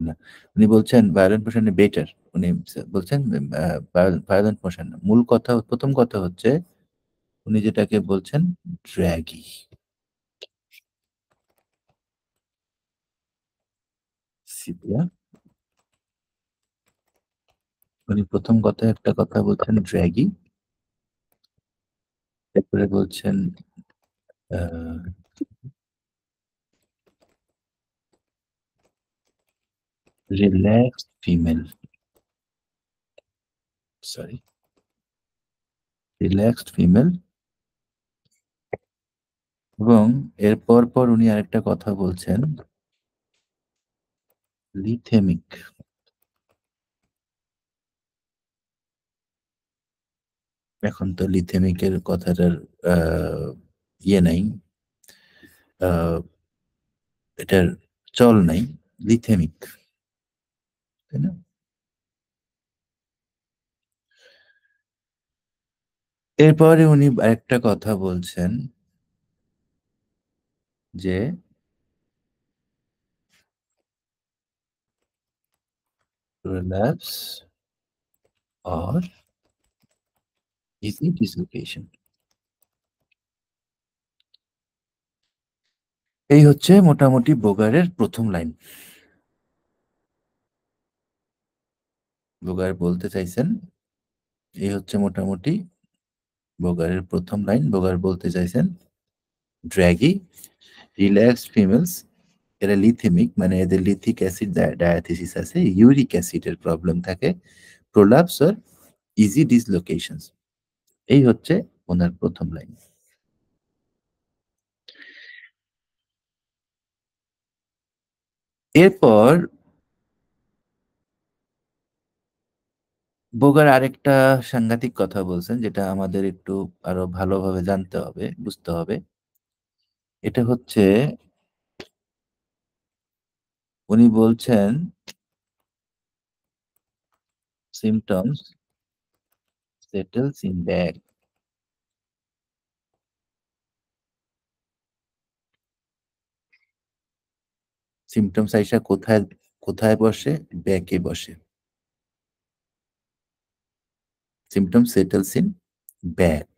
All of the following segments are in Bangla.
না। উনি বলছেন ভায়োলেন্ট মোশন বেটার। উনি বলছেন ভায়োলেন্ট মোশন না। মূল কথা, প্রথম কথা হচ্ছে উনি যেটাকে বলছেন ড্র্যাগি। সিপিয়া, উনি প্রথম কথা একটা কথা বলছেন ড্র্যাগি, তারপরে বলছেন relaxed female, sorry, relaxed female. এবং এর পর উনি আরেকটা কথা বলছেন লিথেমিক। এখন তো লিথেমিকের কথাটার ইয়ে নাই, এটার চল নাই, লিথেমিক, তাই না? এরপরে উনি একটা কথা বলছেন যে রিল্যাপস অর ইজি ডিসলোকেশন। এই হচ্ছে মোটামুটি বোগারের প্রথম লাইন। বোগার বলতে চাইছেন, এই হচ্ছে মোটামুটি বোগারের প্রথম লাইন। বোগার বলতে চাইছেন ড্র্যাগি, রিল্যাক্সড ফিমেলস, এরা লিথেমিক, মানে এদের লিথিক অ্যাসিড ডায়াথিসিস আছে, ইউরিক অ্যাসিডের প্রবলেম থাকে, প্রোলাপস আর ইজি ডিসলোকেশনস। এই হচ্ছে ওনার প্রথম লাইন। এরপর বোগার আরেকটা সাংঘাতিক কথা বলছেন, যেটা আমাদের একটু আরো ভালোভাবে জানতে হবে, বুঝতে হবে। এটা হচ্ছে উনি বলছেন symptoms settles in back. Symptoms আইসা কোথায় কোথায় বসে? ব্যাকে বসে। Symptoms settles in back.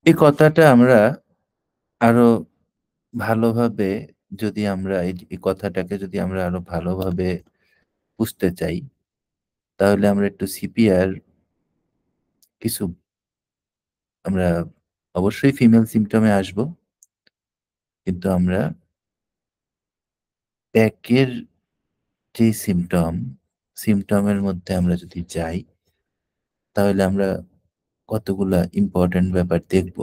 এই কথাটা আমরা আরো ভালোভাবে, যদি আমরা এই কথাটাকে যদি আমরা আরো ভালোভাবে বুঝতে চাই, তাহলে আমরা একটু সিপিআর কিছু, আমরা অবশ্যই ফিমেল সিমটমে আসব, কিন্তু আমরা ব্যাকের যে সিমটমের মধ্যে আমরা যদি যাই, তাহলে আমরা কতগুলা ইম্পর্টেন্ট ব্যাপার দেখব।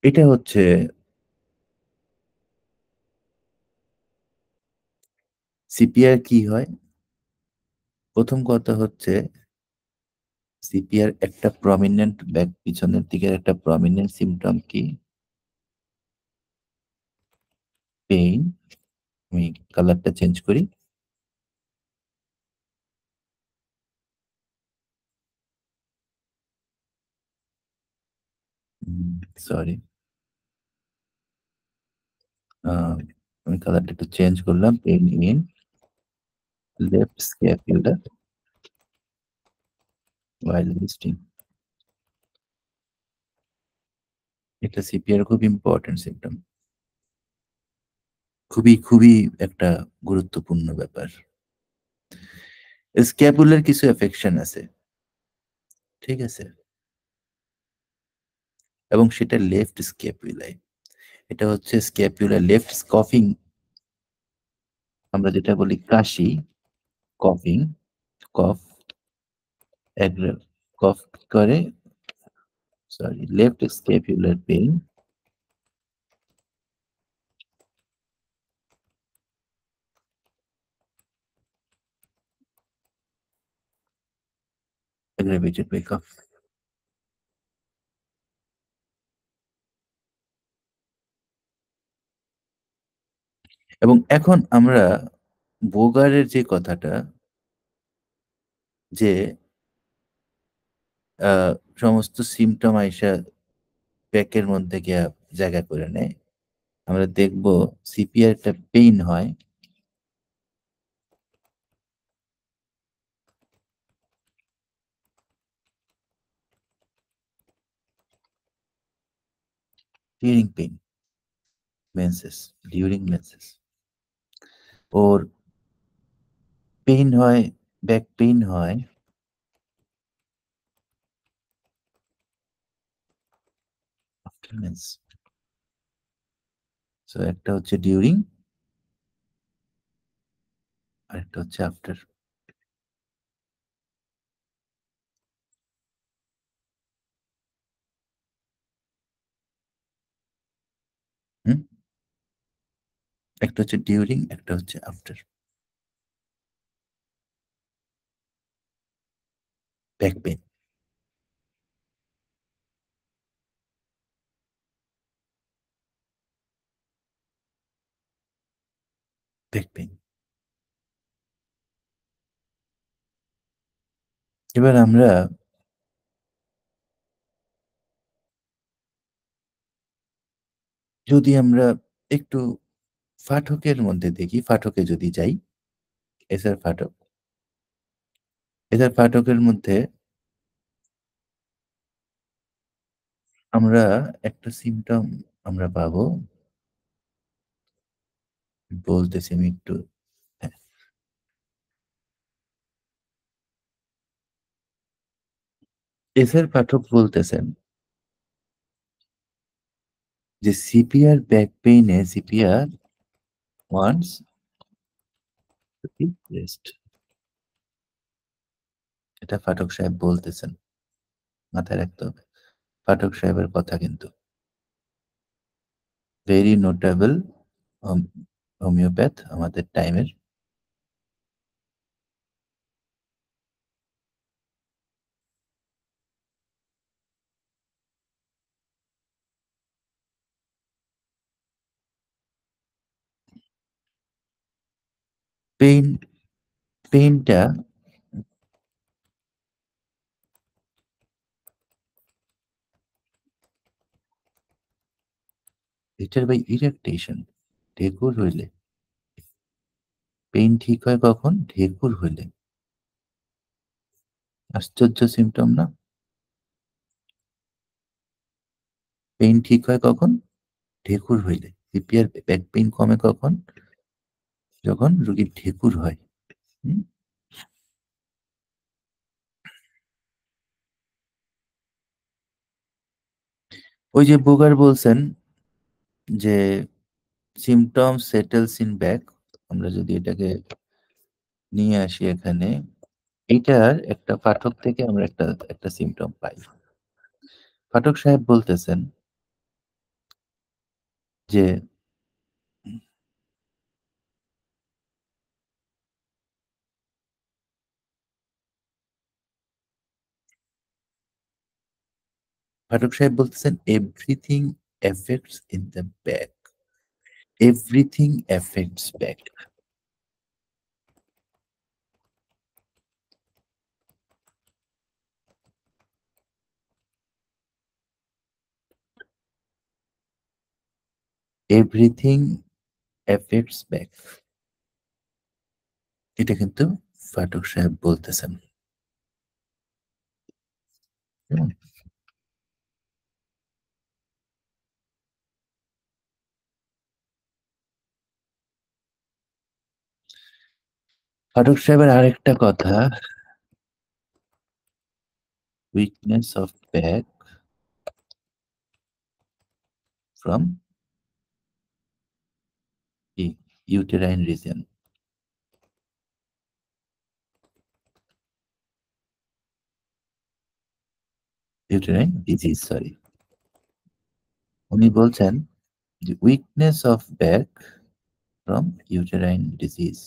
এটা হচ্ছে সিপিআর কি হয়। প্রথম কথা হচ্ছে সিপিআর একটা প্রমিনেন্ট, ব্যাক পিছনের দিকের একটা প্রমিনেন্ট সিমটম কি? পেইন। আমি কালারটা চেঞ্জ করি। সরি, আমি কালারটা একটু চেঞ্জ করলাম। Pain in left scapula while resting। এটা সিপিআর খুব ইম্পর্টেন্ট সিমটম, খুবই খুবই একটা গুরুত্বপূর্ণ ব্যাপার। স্ক্যাপুলার কিছু এফেকশন আছে, ঠিক আছে, এবং সেটা লেফট স্ক্যাপুলায়। এটা হচ্ছে স্ক্যাপুলার লেফট স্কফিং, আমরা যেটা বলি কাশি, কফিং, কফ, কফ করে, sorry, left scapular pain, aggravated by cough। এবং এখন আমরা বোগারের যে কথাটা, যে সমস্ত সিমটম আইসা ব্যাকের মধ্যে গিয়া জায়গা করে নেয়, আমরা দেখব সিপিআরটা পেইন হয়, during pain, menses, during menses ওর পেইন হয়, ব্যাক পেইন হয় আফটার মেন্স। সো একটা হচ্ছে ডিউরিং, আর একটা হচ্ছে আফটার। হুম, একটা হচ্ছে ডিউরিং, একটা হচ্ছে after. Back pain, back pain. এবার আমরা যদি আমরা একটু ফাটকের মধ্যে দেখি, ফাটকে যদি যাই, এসআর ফাটক, এসআর ফাটকের মধ্যে আমরা একটা সিমটম আমরা পাবো, বলতেছি আমি একটু। হ্যাঁ, এসআর পাঠক বলতেছেন যে সিপিআর ব্যাক পেইনে CPR wants to be rest. এটা পাঠক সাহেব বলতেছেন, মাথায় রাখতে হবে। পাঠক সাহেবের কথা কিন্তু ভেরি নোটেবল হোমিওপ্যাথ আমাদের টাইমের। পেইন, পেইনটা এটার বাই ইরেকটেশন, ঢেকুর হইলে। পেইন ঠিক হয় কখন? ঢেকুর হইলে। আশ্চর্য সিমটম না? পেইন ঠিক হয় কখন? ঢেকুর হইলে। সিপিআর ব্যাক পেইন কমে কখন? যখন রোগীর ঢেকুর হয়। হুম? ওই যে বুগার বলছেন যে সিমটম সেটেলস ইন ব্যাক, আমরা যদি এটাকে নিয়ে আসি এখানে, এইটার একটা পাঠক থেকে আমরা একটা একটা সিমটম পাই। পাঠক সাহেব বলতেছেন যে পাঠক সাহেব বলতেছেন everything effects in the back, everything effects back, everything effects back. এটা কিন্তু পাঠক সাহেব বলতেছেন। হুম? পাঠক সাহেবের আরেকটা কথা, weakness of back from uterine reason, uterine disease, sorry. উনি বলছেন যে weakness of back from uterine disease.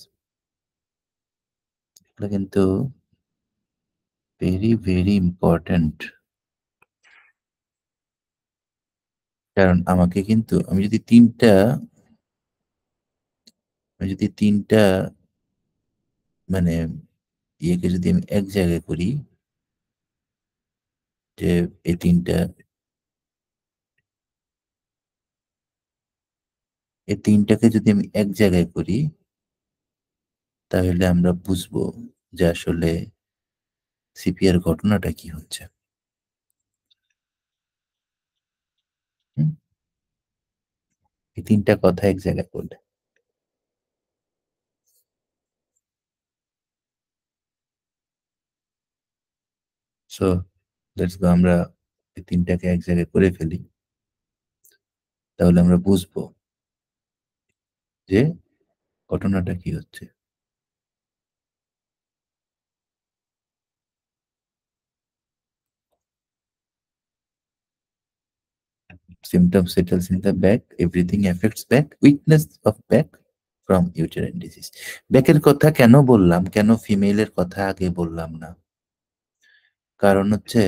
এগুলো কিন্তু ভেরি ভেরি ইম্পর্ট্যান্ট। কারণ আমাকে কিন্তু, আমি যদি তিনটা আমি যদি ৩টা মানে ইয়েকে যদি আমি এক জায়গায় করি, যে এই ৩টাকে যদি আমি এক জায়গায় করি, তাহলে আমরা বুঝবো যে আসলে সিপিআর ঘটনাটা কি হচ্ছে। হুম? এই ৩টা কথা এক জায়গায় করলে। সো লেটস গো, আমরা এই ৩টাকে এক জায়গায় করে ফেলি। তাহলে আমরা বুঝবো যে ঘটনাটা কি হচ্ছে। Symptom settles in the back, everything affects back, weakness of back from uterine disease. ব্যাকের কথা কেন বললাম, কেন ফিমেলের কথা আগে বললাম না? কারণ হচ্ছে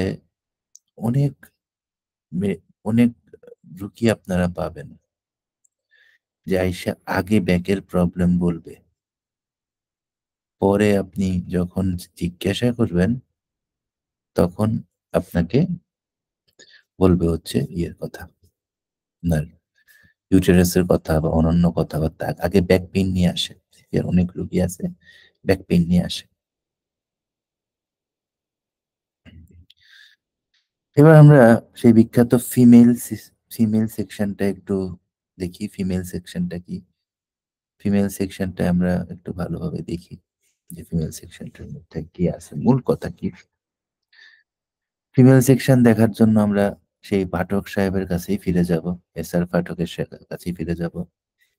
অনেক অনেক রুগী আপনারা পাবেন যে আইসা আগে ব্যাকের প্রবলেম বলবে, পরে আপনি যখন জিজ্ঞাসা করবেন তখন আপনাকে বলবে হচ্ছে ইয়ের কথা, আপনার ইউটেরাসের কথা বা অন্যান্য কথাবার্তা। আগে ব্যাক পেইন নিয়ে আসে। এর অনেক রুগী আছে ব্যাক পেইন নিয়ে আসে। এবার আমরা সেই বিখ্যাত ফিমেল সেকশনটা একটু দেখি। ফিমেল সেকশনটা কি? ফিমেল সেকশনটা আমরা একটু ভালোভাবে দেখি যে ফিমেল সেকশনটার মধ্যে কি আছে, মূল কথা কি। ফিমেল সেকশন দেখার জন্য আমরা সেই পাঠক সাহেবের কাছেই ফিরে যাব, এসআর পাঠকের কাছেই ফিরে যাব।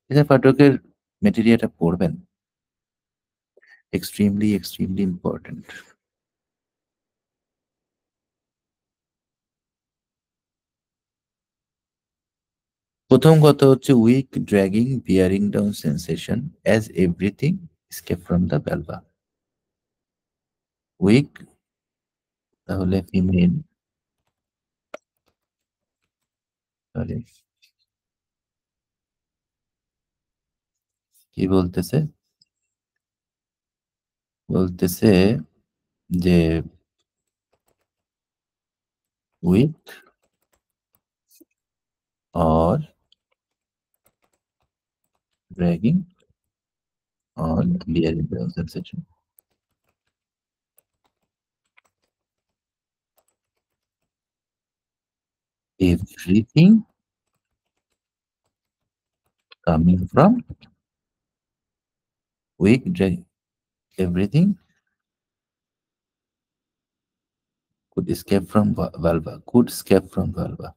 এসআর পাঠকের মেটেরিয়ালটা পড়বেন, এক্সট্রিমলি ইম্পর্টেন্ট। প্রথম কথা হচ্ছে weak dragging bearing down sensation as everything escape from the vulva. Weak, তাহলে ফিমেল, সরি, কি বলতেছে? বলতেছে যে weak or dragging or bearing down sensation. Everything coming from weak drag, everything could escape from vulva, could escape from vulva.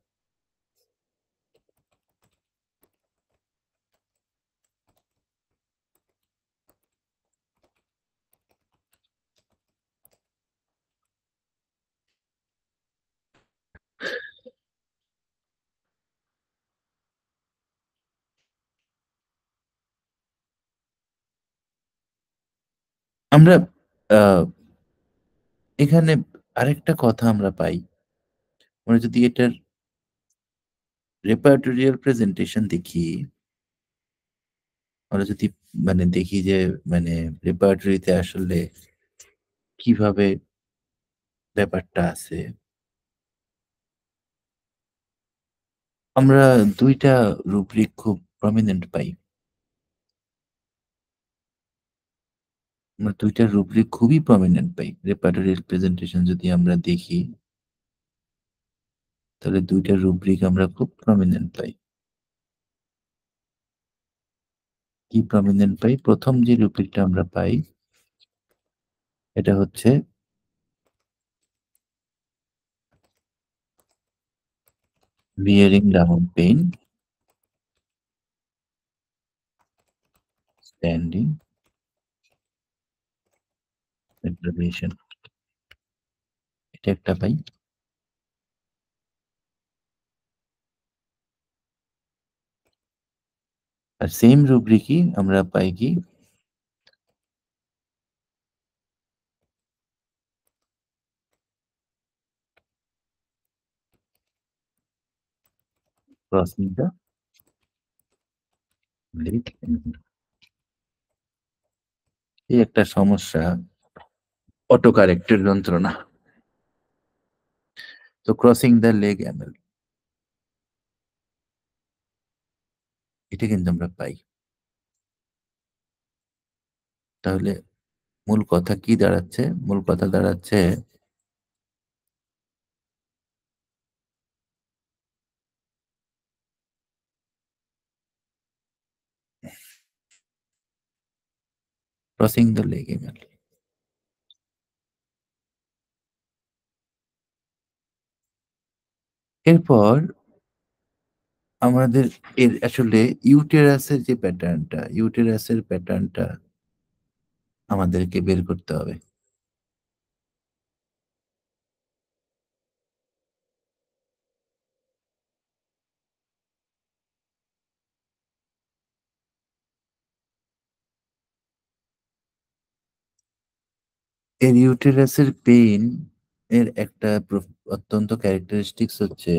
আমরা এখানে আরেকটা কথা আমরা পাই, আমরা যদি এটার রেপার্টোরিয়াল প্রেজেন্টেশন দেখি, আমরা যদি দেখি যে রেপার্টরিতে আসলে কিভাবে ব্যাপারটা আছে, আমরা ২টা রুব্রিক খুব প্রমিনেন্ট পাই। আমরা ২টা রুব্রিক খুবই প্রমিনেন্ট পাই। রেপার্টরিয়াল প্রেজেন্টেশন যদি আমরা দেখি, তাহলে ২টা রুব্রিক আমরা খুব প্রমিনেন্ট পাই। কি প্রমিনেন্ট পাই? প্রথম যে রুব্রিকটা আমরা পাই, এটা হচ্ছে bearing down pain, standing, aggravation, এটা একটা পাই। আর সেম রুব্রিকই আমরা পাই কি? Crossing the leg. এই একটা সমস্যা, অটো কারেক্টের যন্ত্রণা। তো ক্রসিং দ্য লেগ অ্যামেল, এটা কিন্তু আমরা পাই। তাহলে মূল কথা কি দাঁড়াচ্ছে? মূল কথা দাঁড়াচ্ছে ক্রসিং দ্য লেগ অ্যামেল। এরপর আমাদের এর আসলে ইউটেরাসের যে প্যাটার্নটা, ইউটেরাসের প্যাটার্নটা আমাদেরকে বের করতে হবে। এর ইউটেরাসের পেইন এর একটা অত্যন্ত ক্যারেক্টারিস্টিক্স হচ্ছে,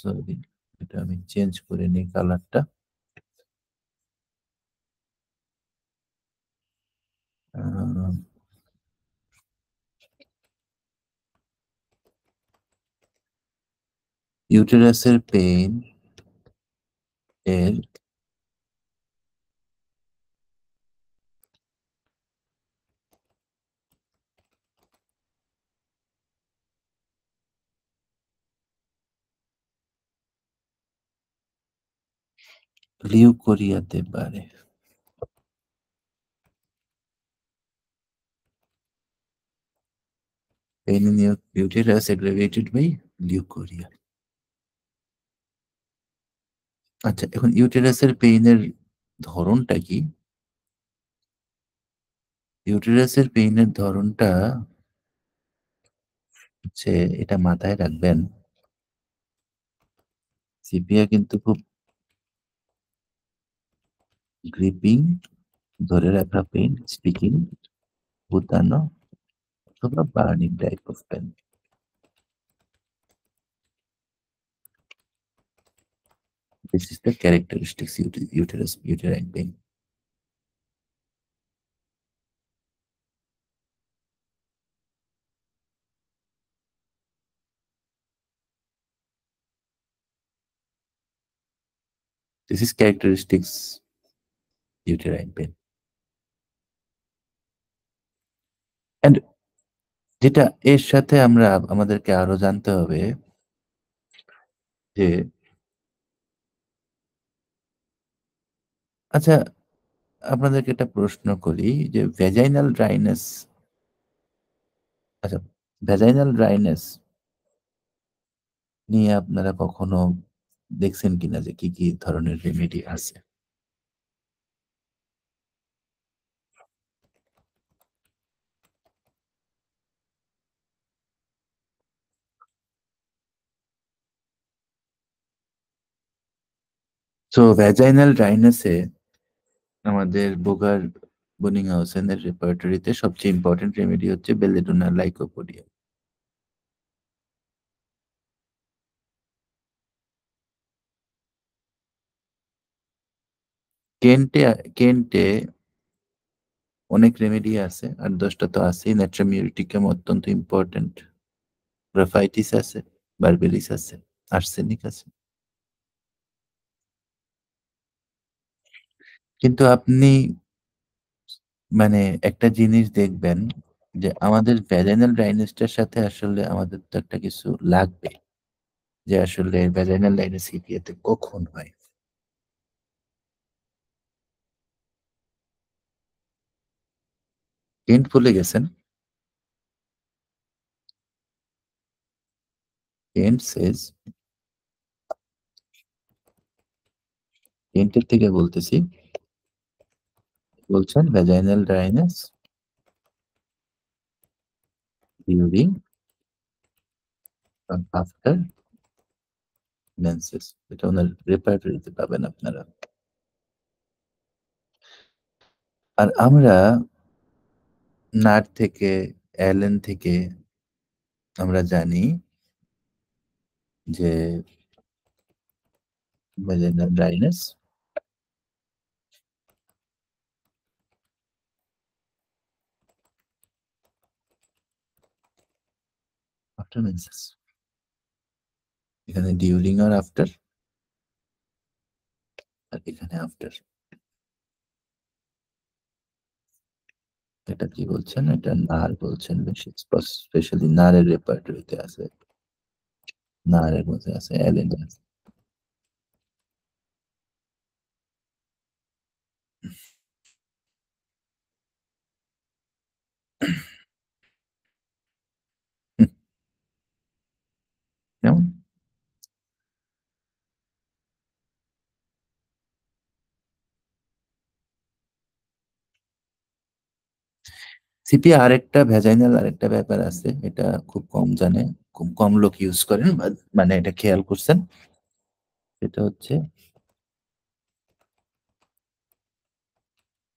সরি, এটা আমি চেঞ্জ করে নিই কালারটা। ইউটেরাসের পেইন এর লিউকোরিয়াতে পারে। Pain in uterus aggravated by leucorrhoea. আচ্ছা, এখন ইউটেরাসের পেইনের ধরনটা কি? ইউটেরাসের পেইনের ধরনটা হচ্ছে, এটা মাথায় রাখবেন, সিপিয়া কিন্তু খুব গ্রিপিং, ধরে রাখা পেইন, স্টিকিং, ভুতানো অথবা burning type of pain. This is the characteristics uterine pain. This is characteristics uterine pain. And যেটা এর সাথে আমরা আমাদেরকে আরো জানতে হবে যে, আচ্ছা, আপনাদেরকে একটা প্রশ্ন করি যে ভ্যাজাইনাল ড্রাইনেস, আচ্ছা, ভ্যাজাইনাল ড্রাইনেস নিয়ে আপনারা কখনো দেখছেন কিনা যে কি কি ধরনের রেমেডি আছে? তো ভ্যাজাইনাল ড্রাইনেসে আমাদের বোগার বনিংহাউসেনের রেপার্টরিতে সবচেয়ে ইম্পর্টেন্ট রেমেডি হচ্ছে বেলেডোনা লাইকোপোডিয়াম। কেন্টে কেন্টে অনেক রেমেডি আছে, আর 10টা তো আছেই। ন্যাট্রামিউটিকাম অত্যন্ত ইম্পর্টেন্ট, গ্রাফাইটিস আছে, বারবেরিস আছে, আর্সেনিক আছে। কিন্তু আপনি মানে একটা জিনিস দেখবেন যে আমাদের ভ্যাজাইনাল ড্রাইনেসটার সাথে আসলে আমাদের তো একটা কিছু লাগবে, যে আসলে ভ্যাজাইনাল ড্রাইনেস সিপিএতে কখন হয়। কেন্ট ভুলে গেছেন? কেন্ট সেজ, কেন্টের থেকে বলতেছি, বলছেন vaginal dryness during after menses, এটা ওনার রেপার্টরিতে পাবেন আপনারা। আর আমরা নাট থেকে, অ্যালেন থেকে আমরা জানি যে ভ্যাজাইনাল ড্রাইনেস আফটার মেন্সেস, এখানে ডিউরিং আর আফটার, আর এখানে আফটার। এটা কি বলছেন? এটা নার বলছেন বেশি, স্পেশালি নারের রেপার্টরিতে আছে, নারের মধ্যে আছে অ্যালেন আছে। কেমন? সিপি আরেকটা ভ্যাজাইনাল আরেকটা ব্যাপার আছে, এটা খুব কম জানে, খুব কম লোক ইউজ করেন, মানে এটা খেয়াল করছেন, এটা হচ্ছে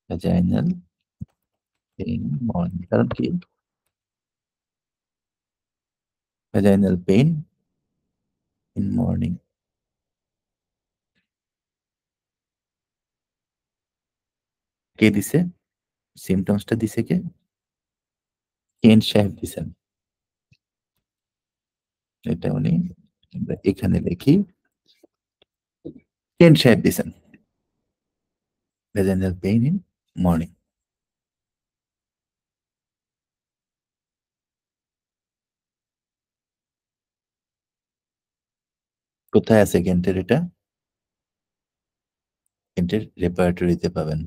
ভ্যাজাইনাল পেইন মর্নিং। কারণ কি ভ্যাজাইনাল পেইন ইন মর্নিং? কে দিছে সিমটমসটা? দিছে কে? কেন্ট সাহেব দিছেন। এটা উনি, আমরা এখানে লিখি, কেন্ট সাহেব দিছেন ভ্যাজাইনাল পেইন ইন মর্নিং। কোথায় আছে কেন্টের? এটা কেন্টের রেপার্টরিতে পাবেন,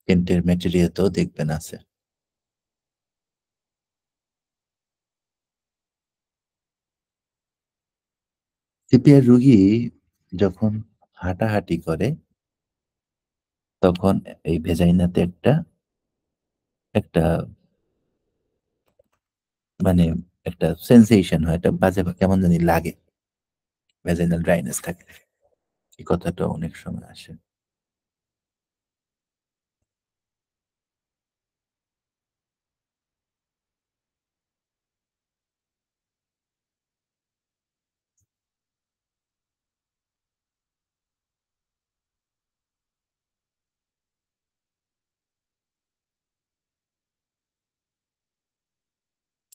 কেন্টের ম্যাটেরিয়ালতেও দেখবেন আছে। সিপিআর রোগী যখন হাঁটাহাঁটি করে তখন এই ভেজাইনাতে একটা একটা মানে একটা সেন্সেশন হয়, একটা বাজে কেমন জানি লাগে, ভেজাইনাল ড্রাইনেস থাকে, এই কথাটা অনেক সময় আসে।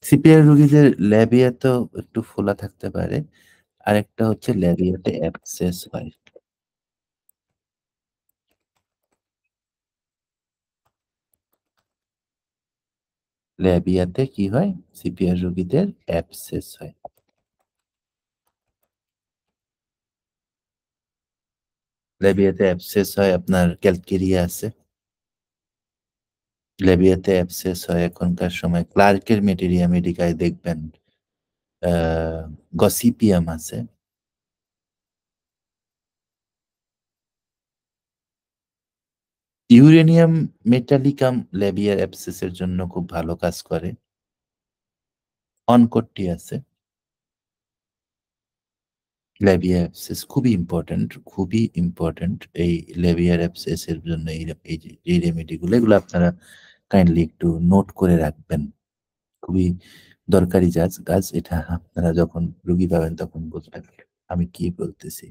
সিপিআর রোগীদের ল্যাবিয়া তো একটু ফোলা থাকতে পারে, আরেকটা হচ্ছে ল্যাবিয়াতে অ্যাবসেস হয়। ল্যাবিয়াতে কি হয়? সিপিআর রোগীদের অ্যাবসেস হয়। ল্যাবিয়াতে অ্যাবসেস হয়, আপনার ক্যালকেরিয়া আছে, ল্যাবিয়াতে অ্যাবসেস হয় এখনকার সময়, ক্লার্কের মেটেরিয়া মেডিকায় দেখবেন গসিপিয়াম আছে। ইউরেনিয়াম মেটালিকাম ল্যাবিয়ার অ্যাবসেসের জন্য খুব ভালো কাজ করে। অনকট্টি আছে। ল্যাবিয়া অ্যাবসেস খুবই ইম্পর্টেন্ট, খুবই ইম্পর্টেন্ট এই ল্যাবিয়ার অ্যাবসেসের জন্য। এই যে এই রেমেডিগুলো, এগুলো আপনারা কাইন্ডলি একটু নোট করে রাখবেন, খুবই দরকারি কাজ এটা। আপনারা যখন রুগী পাবেন তখন বুঝবেন আমি কি বলতেছি।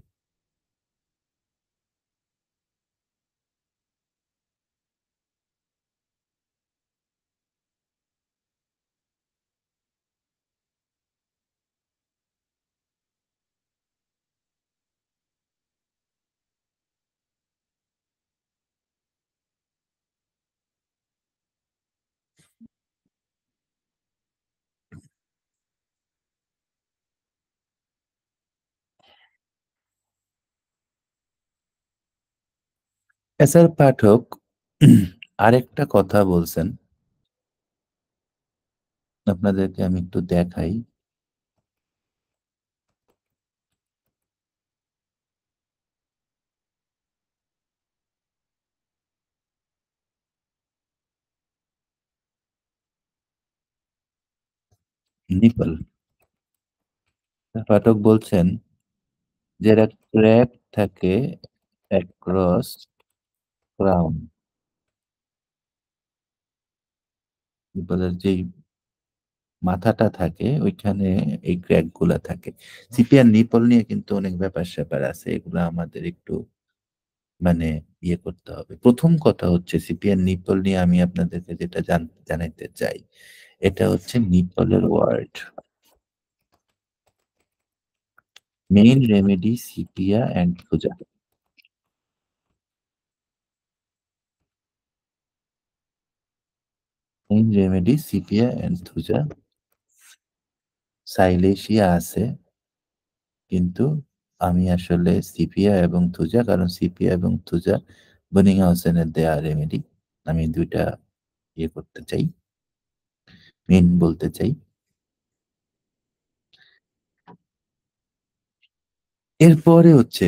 এসআর পাঠক আরেকটা কথা বলছেন, আপনাদেরকে আমি একটু দেখাই। নিপল, পাঠক বলছেন যারা ক্র্যাক থাকে অ্যাক্রস ক্রাউন, নিপলের যেই মাথাটা থাকে ওইখানে এই ক্র্যাক গুলা থাকে। সিপিআর নিপল নিয়ে কিন্তু অনেক ব্যাপার স্যাপার আছে, এগুলো আমাদের একটু মানে ইয়ে করতে হবে। প্রথম কথা হচ্ছে সিপিআর নিপল নিয়ে আমি আপনাদেরকে যেটা জানাইতে চাই, এটা হচ্ছে নিপলের word. Main remedy sepia and thuja. Main remedy sepia and thuja. সাইলেশিয়া আছে, কিন্তু আমি আসলে সিপিয়া এবং থুজা, কারণ সিপিয়া এবং থুজা বনিংহাউসেনের দেয়া রেমেডি, আমি দুইটা ইয়ে করতে চাই, মেন বলতে চাই। এরপরে হচ্ছে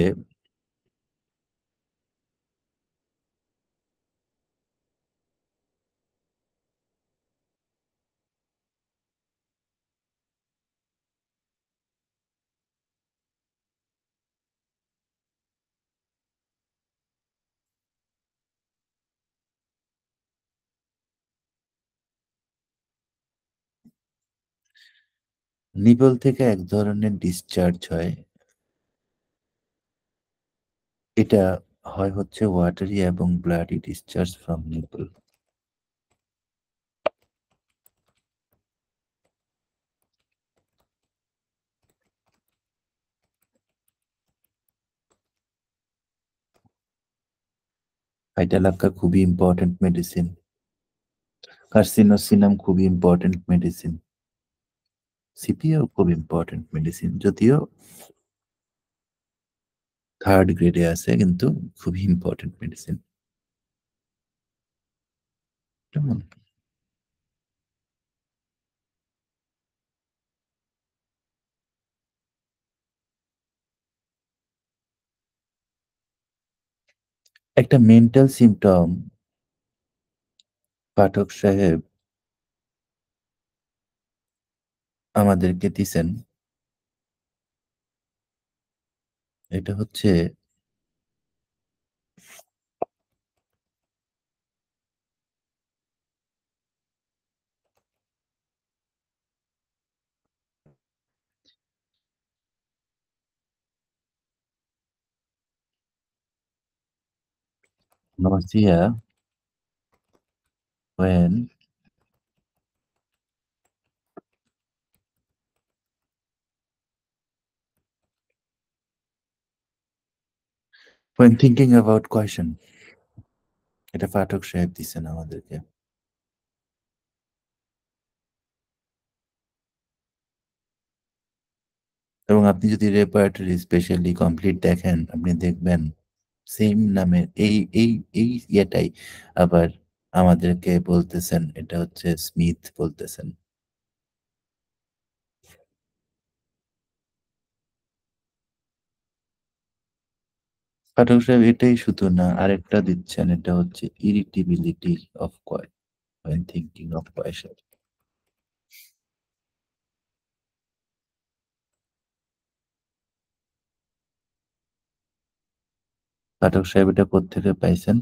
নিপল থেকে এক ধরনের ডিসচার্জ হয়, এটা হয় হচ্ছে ওয়াটারি এবং ব্লাডি ডিসচার্জ ফ্রম নিপল। ভাইটালাক্কা খুবই ইম্পর্টেন্ট মেডিসিন, কার্সিনোসিনাম খুবই ইম্পর্টেন্ট মেডিসিন, সিপিও খুব ইম্পর্টেন্ট মেডিসিন, যদিও থার্ড গ্রেডে আছে, কিন্তু খুবই ইম্পর্টেন্ট মেডিসিন। কেমন? একটা মেন্টাল সিমটম পাঠক সাহেব আমাদেরকে দিছেন, এটা হচ্ছে nausea when thinking about question, এটা পাঠক সাহেব দিছেন আমাদেরকে। এবং আপনি যদি রেপার্টরি স্পেশালি কমপ্লিট দেখেন, আপনি দেখবেন সেম নামের এই এই এই ইয়েটাই আবার আমাদেরকে বলতেছেন, এটা হচ্ছে স্মিথ বলতেছেন। পাঠক সাহেব এটাই শুধু না, আরেকটা দিচ্ছেন, এটা হচ্ছে ইরিটেবিলিটি অফ কয় when thinking of question। পাঠক সাহেব এটা কোত্থেকে পাইছেন?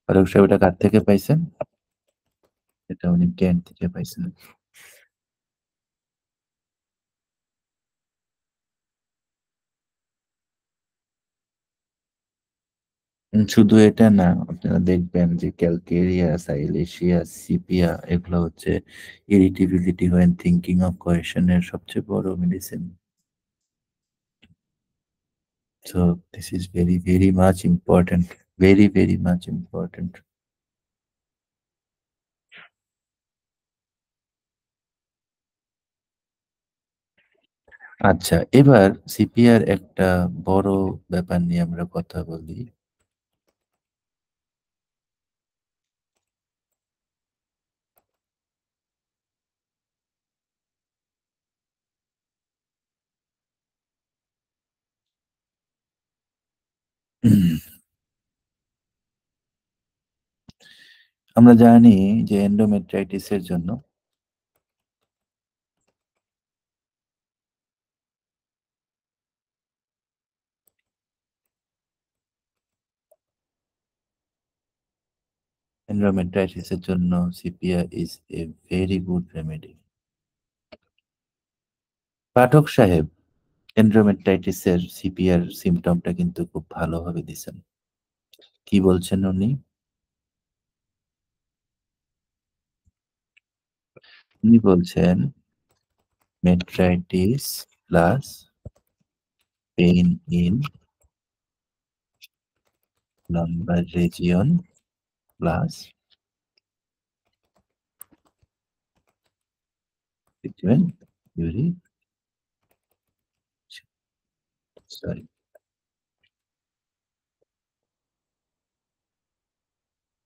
পাঠক সাহেব এটা কার থেকে পাইছেন? এটা উনি জ্ঞান থেকে পাইছেন। শুধু এটা না, আপনারা দেখবেন যে ক্যালকেরিয়া, সাইলেশিয়া, সিপিয়া এগুলো হচ্ছে ইরিটেবিলিটি হোয়েন থিঙ্কিং অফ কোয়েশনের সবচেয়ে বড় medicine. So this is very very much important, very very much important. আচ্ছা, এবার সিপিআর একটা বড় ব্যাপার নিয়ে আমরা কথা বলি। আমরা জানি যে এন্ডোমেট্রাইটিসের জন্য এন্ডোমেট্রাইটিসের জন্য CPR is a very good remedy. Pathak সাহেব, এন্ডোমেট্রাইটিসের সিপিআর সিমটমটা কিন্তু খুব ভালোভাবে দিছেন। কি বলছেন উনি? উনি বলছেন metritis plus pain in lumbar region plus frequent urination, sorry,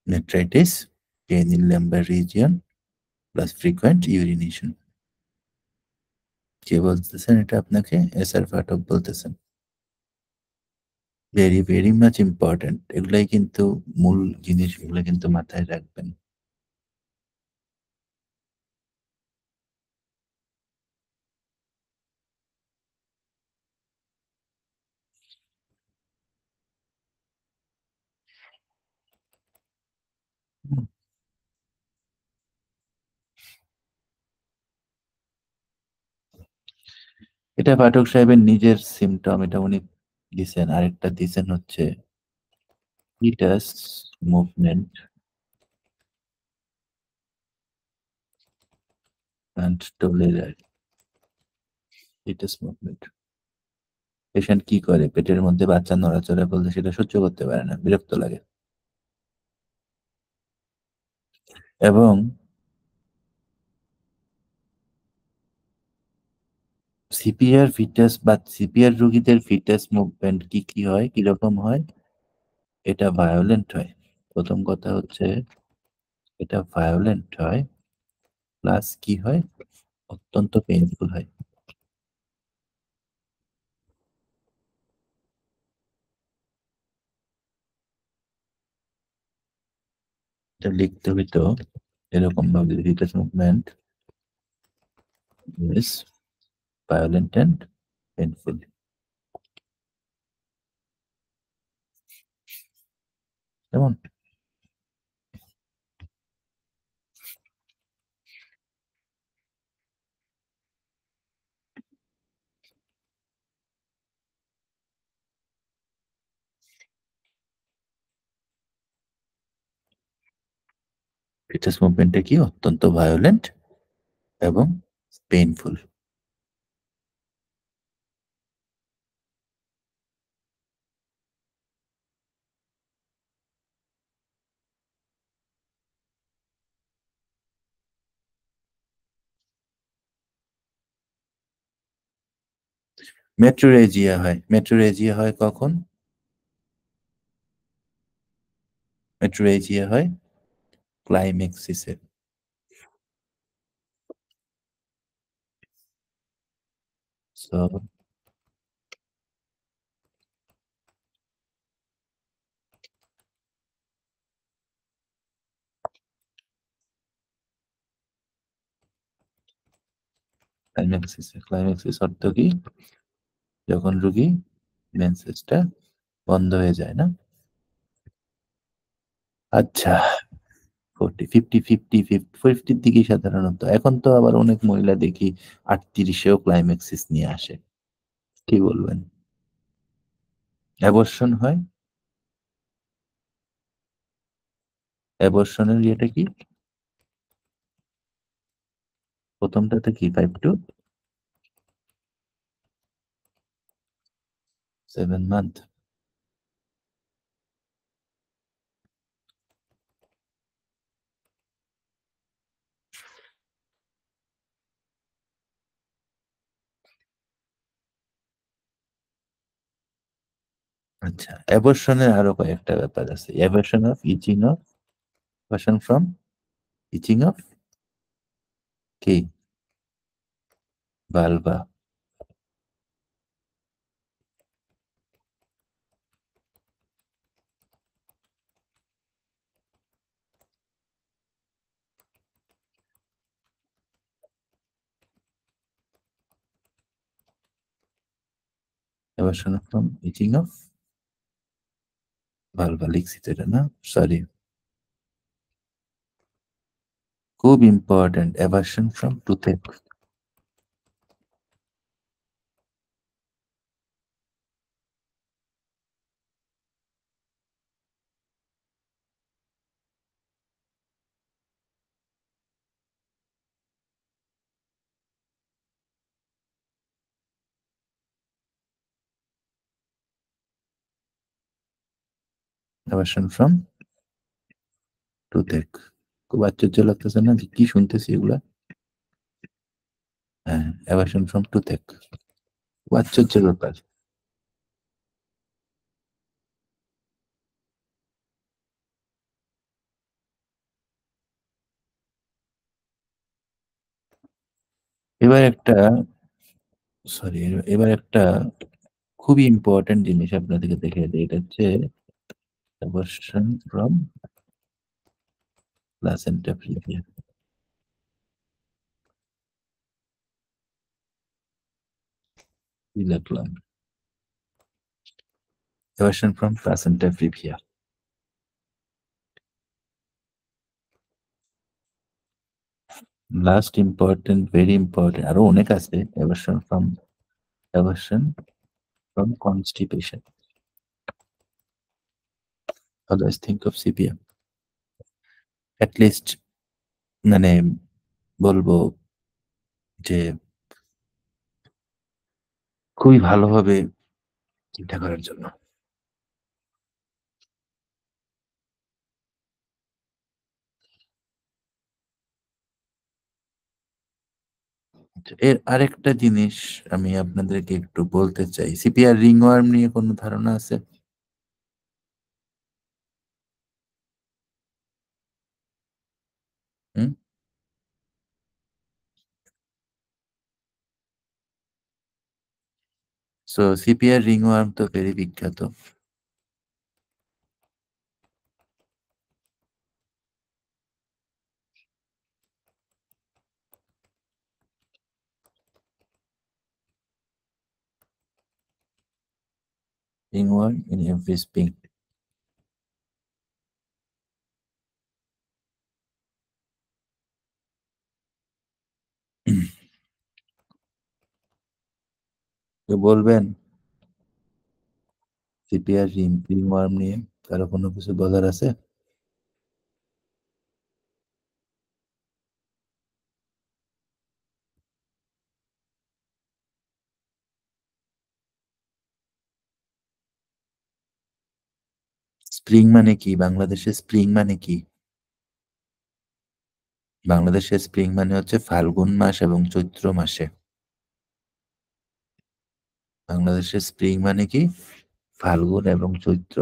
metritis, pain in lumbar region plus frequent urination। কে বলতেছেন এটা আপনাকে? এস আর পাঠক বলতেছেন। ভেরি ভেরি মাচ ইম্পর্টেন্ট, এগুলাই কিন্তু মূল জিনিস, এগুলো কিন্তু মাথায় রাখবেন। হুম, এটা পাঠক সাহেবের নিজের সিমটম, এটা উনি দিছেন। আরেকটা দিছেন হচ্ছে foetus movement and tolerate. Foetus movement, patient কি করে? পেটের মধ্যে বাচ্চা নড়াচড়া করলে সেটা সহ্য করতে পারে না, বিরক্ত লাগে। এবং সিপিআর ফিটাস বা সিপিআর রোগীদের ফিটাস মুভমেন্ট কি কি হয়, কিরকম হয়? এটা ভায়োলেন্ট হয়। প্রথম কথা হচ্ছে এটা ভায়োলেন্ট হয়, প্লাস কি হয়, অত্যন্ত পেইনফুল হয়। এটা লিখতে হইতো এরকম ভাবে, foetus movement is violent and painful. যেমন ফিটাস মুভমেন্টটা কি, অত্যন্ত ভায়োলেন্ট এবং পেইনফুল। মেট্রোরেজিয়া হয়, মেট্রোরেজিয়া হয় কখন? মেট্রোরেজিয়া হয় ক্লাইম্যাক্সিসে। সো ক্লাইম্যাক্সিসে, ক্লাইম্যাক্সিস অর্থ কি? যখন রোগী মেন্সেসটা বন্ধ হয়ে যায় না? আচ্ছা, 50 দিকেই সাধারণত। এখন তো আবার অনেক মহিলা দেখি 38-এও ক্লাইম্যাক্সিস নিয়ে আসে। কি বলবেন? অ্যাবর্শন হয়? অ্যাবর্শনের ইয়েটা কি? প্রথমটাতে কি 5 to 7 মান্থ? আচ্ছা, অ্যাবর্শনের আরো কয়েকটা ব্যাপার আছে। Abortion of itching of, abortion from itching of কি, vulva. Abortion from itching of vulva লিখছি তো এটা, না? সরি। খুব important, aversion from toothache. Aversion from toothache. খুব আশ্চর্য লাগতেছে না যে কি শুনতেছি এগুলা? হ্যাঁ, অ্যাভার্সন ফ্রম টুথেক, খুব আশ্চর্যের ব্যাপার। এবার একটা, সরি, এবার একটা খুবই ইম্পর্টেন্ট জিনিস আপনাদেরকে দেখে দিই। এটা হচ্ছে অ্যাভার্সন ফ্রম প্লাসেন্টা প্রিভিয়া। কি লিখলাম? Aversion from placenta previa. Last important, very important, আরো অনেক আছে। Aversion from constipation. Always think of CPM. At least মানে বলবো যে খুবই ভালোভাবে চিন্তা করার জন্য। আচ্ছা, এর আরেকটা জিনিস আমি আপনাদেরকে একটু বলতে চাই। সিপিআর রিংওয়ার্ম নিয়ে কোনো ধারণা আছে? হুম? সো সিপিআর রিংওয়ার্ম তো ভেরি বিখ্যাত। Ringworm in every spring. তো বলবেন সিপিআর রিংওয়ার্ম নিয়ে কারো কোনো কিছু বলার আছে? স্প্রিং মানে কি? বাংলাদেশের স্প্রিং মানে কি? বাংলাদেশের স্প্রিং মানে হচ্ছে ফাল্গুন মাস এবং চৈত্র মাসে। বাংলাদেশের স্প্রিং মানে কি? ফাল্গুন এবং চৈত্র।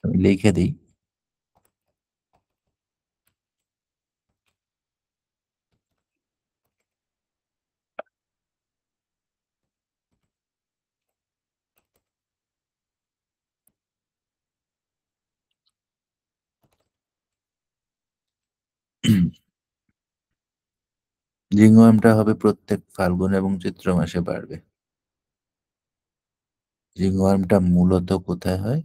আমি লিখে দিই। রিংওয়ার্মটা হবে প্রত্যেক ফাল্গুন এবং চৈত্র মাসে বাড়বে। রিংওয়ার্মটা মূলত কোথায় হয়?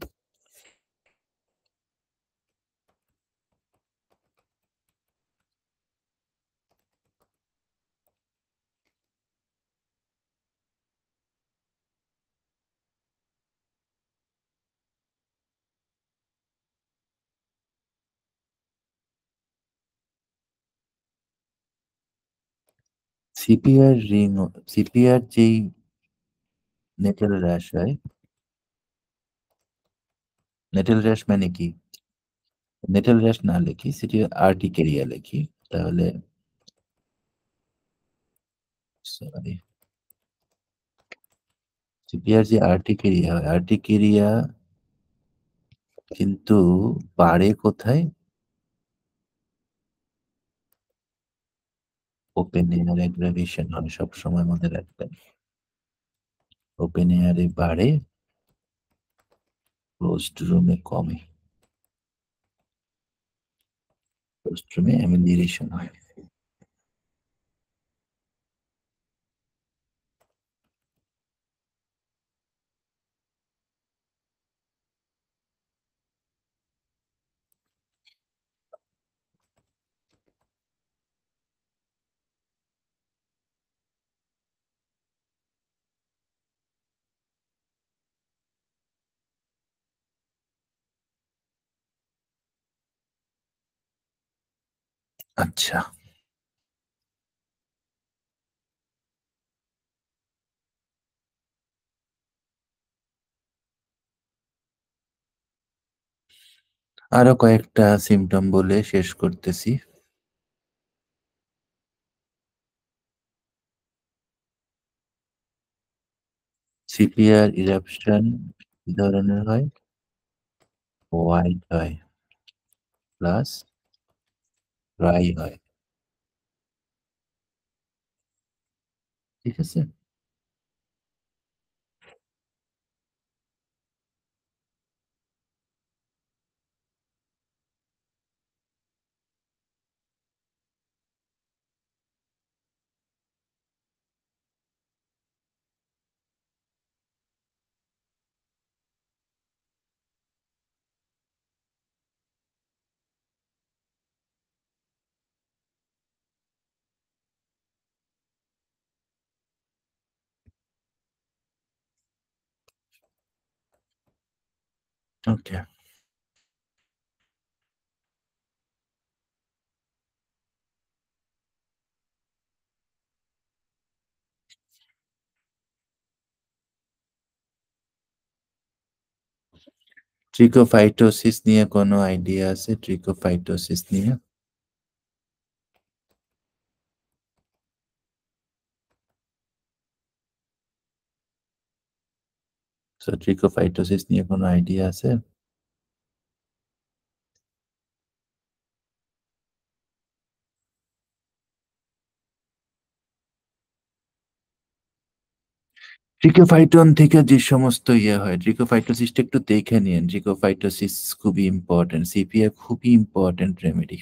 সিপিআর রিং, সিপিআর যেই নেটেল র্যাশ হয়, নেটেল র্যাশ মানে কি? নেটেল র্যাশ না লিখি, সেটি আর্টিকেরিয়া লিখি তাহলে। সরি, সিপিআর যে আর্টিকেরিয়া হয়, আর্টিকেরিয়া কিন্তু বাড়ে কোথায়? ওপেন এয়ার অ্যাগ্রাভেশন হয় সবসময়, মনে রাখবেন। ওপেন এয়ারে বাড়ে, ক্লোজড রুমে কমে। ক্লোজড রুমে অ্যামিলিয়েশন হয়। আচ্ছা। আরো কয়েকটা সিম্পটম বলে শেষ করতেছি। সিপিআর ইরাপশন কি ধরনের হয়? হোয়াইট হয় প্লাস ড্রাই হয়। ঠিক আছে? ওকে। ট্রিকোফাইটোসিস নিয়ে কোনো আইডিয়া আছে? ট্রিকোফাইটোসিস নিয়ে? সো ট্রিকোফাইটোসিস নিয়ে কোনো আইডিয়া আছে? ট্রিকোফাইটন থেকে যে সমস্ত ইয়ে হয়, ট্রিকোফাইটোসিসটা একটু দেখে নিন। ট্রিকোফাইটোসিস খুবই ইম্পর্টেন্ট, সিপিআর খুবই ইম্পর্টেন্ট রেমেডি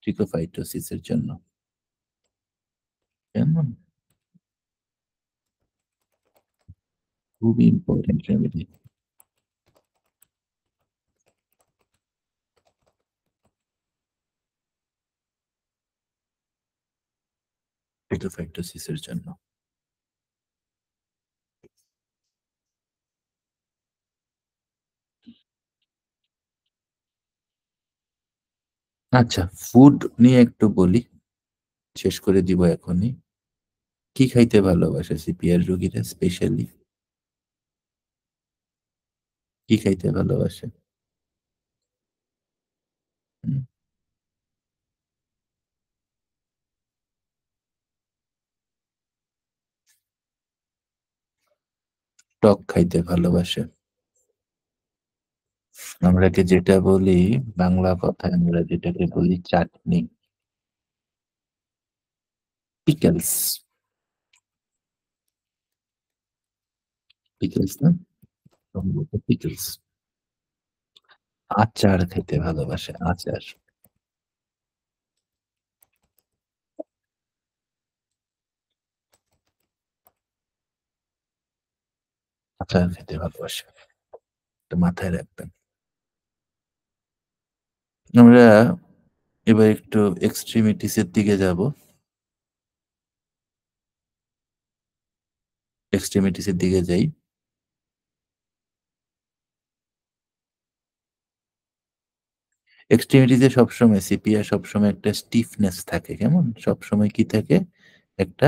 ট্রিকোফাইটোসিসের জন্য। কেমন? খুবই ইম্পর্টেন্ট রেমেডি। ট্রিকোফাইটোসিসের জন্য। আচ্ছা, ফুড নিয়ে একটু বলি, শেষ করে দিব এখনই। কি খাইতে ভালোবাসে সিপিআর রোগীরা স্পেশালি? কি খাইতে ভালোবাসে? হুম, টক খাইতে ভালোবাসে। আমরাকে যেটা বলি, বাংলা কথায় আমরা যেটাকে বলি চাটনি, পিকলস। পিকলস না? সম্ভবত পিকলস। আচার খেতে ভালোবাসে, আচার। আচার খেতে ভালোবাসে। এটা মাথায় রাখবেন। আমরা এবার একটু এক্সট্রিমিটিস এর দিকে যাব। এক্সট্রিমিটিস এর দিকে যাই। এক্সট্রিমিটিস এ সবসময় সিপিআর সবসময় একটা স্টিফনেস থাকে। কেমন? সবসময় কি থাকে? একটা